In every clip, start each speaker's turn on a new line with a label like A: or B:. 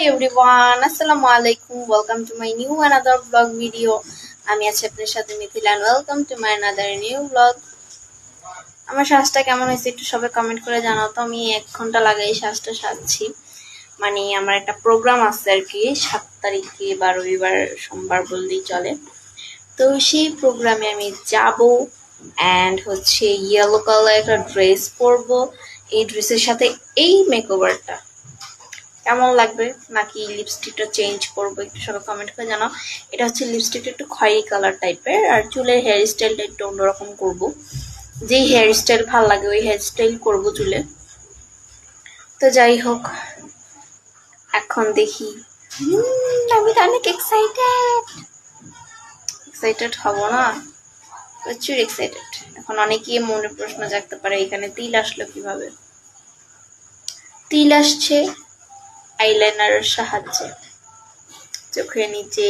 A: everyone, Assalamu alaikum. Welcome to my new another vlog video. আমি আছি আপনার সাথে Mithila and welcome to my another new vlog. আমার সাজটা কেমন হয়েছে একটু সবাই কমেন্ট করে জানাও তো। আমি 1 ঘন্টা লাগাই সাজটা সাজছি, মানে আমার একটা প্রোগ্রাম আছে আর কি 7 তারিখে বা রবিবার সোমবার বললেই চলে। তো সেই প্রোগ্রামে আমি যাব অ্যান্ড হচ্ছে ইয়েলো কালার একটা ড্রেস পরবো। এই ড্রেসের সাথে এই মেকওভারটা কেমন লাগবে, নাকি লিপস্টিকটা চেঞ্জ করবো একটু সবাই কমেন্ট করে জানাও। এটা হচ্ছে লিপস্টিকটা একটু খয়েরি কালার টাইপের, আর চুলের হেয়ার স্টাইলটা একটু অন্যরকম করবো। যেই হেয়ার স্টাইল ভালো লাগে ওই হেয়ার স্টাইল করবো চুলে। তো যাই হোক, এখন দেখি। আমি তো অনেক এক্সাইটেড হব না, প্রচুর এক্সাইটেড। এখন অনেকেই মনে প্রশ্ন জাগতে পারে এখানে তিল আসলো কিভাবে। তিল আসছে আইলাইনারের সাহায্যে চোখের নিচে।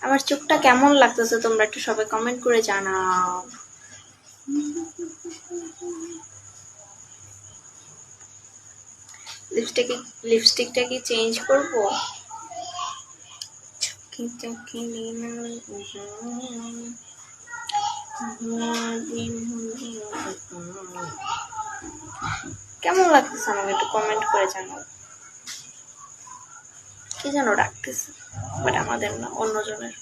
A: আমার চোখটা কেমন লাগতেছে তোমরা একটু সবাই কমেন্ট করে জানাও। লিপস্টিকটা কি চেঞ্জ করব? কেমন লাগতেছে আমাকে একটু কমেন্ট করে জানাও। কি যেন ডাকতেছে, বাট আমাদের না, অন্যজনের।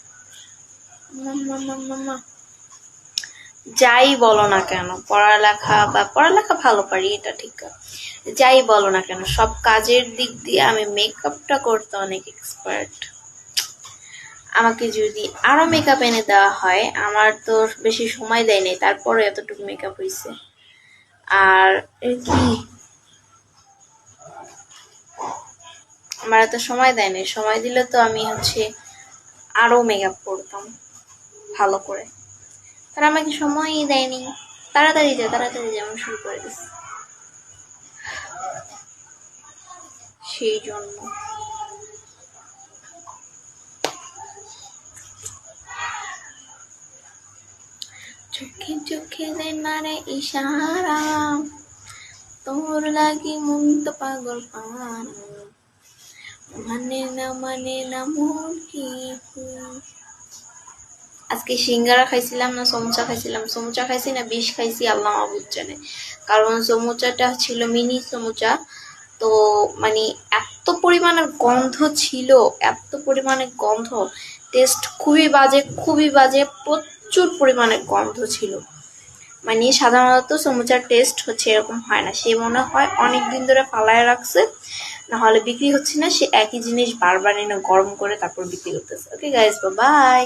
A: যাই বলো না কেন, পড়ালেখা ভালো পারি, এটা ঠিক। যাই বলো না কেন, সব কাজের দিক দিয়ে আমি মেকআপটা করতে অনেক এক্সপার্ট। আমাকে যদি আরো মেকআপ এনে দেওয়া হয়, আমার তো বেশি সময় দেয় নাই, তারপরে এতটুকু মেকআপ হয়েছে। আর কি আমার এত সময় দেয় নাই, সময় দিলে তো আমি হচ্ছে আরো মেকআপ করতাম ভালো করে। তারা আমাকে সময়ই দেয়নি, তাড়াতাড়ি যেমন শুরু করে দিচ্ছে, সেই জন্য। চোখে চোখে দেন মারে ইশারা, তোর লাগি মন তো পাগল পারা, মানে না মন কি। আজকে সিঙ্গারা খাইছিলাম না সমোসা খাইছিলাম, সমোসা খাইছি না বিষ খাইছি আল্লাহ মাহবুব জানে। কারণ সমোসাটা ছিল মিনি সমোসা, তো মানে এত পরিমাণের গন্ধ ছিল, টেস্ট খুবই বাজে, প্রচুর পরিমাণে গন্ধ ছিল। মানে সাধারণত সমোসার টেস্ট হচ্ছে এরকম হয় না, সে মনে হয় অনেকদিন ধরে ফালায় রাখছে, না হলে বিক্রি হচ্ছে না, সে একই জিনিস বারবার এনে গরম করে তারপর বিক্রি করতেছে। Okay guys, by.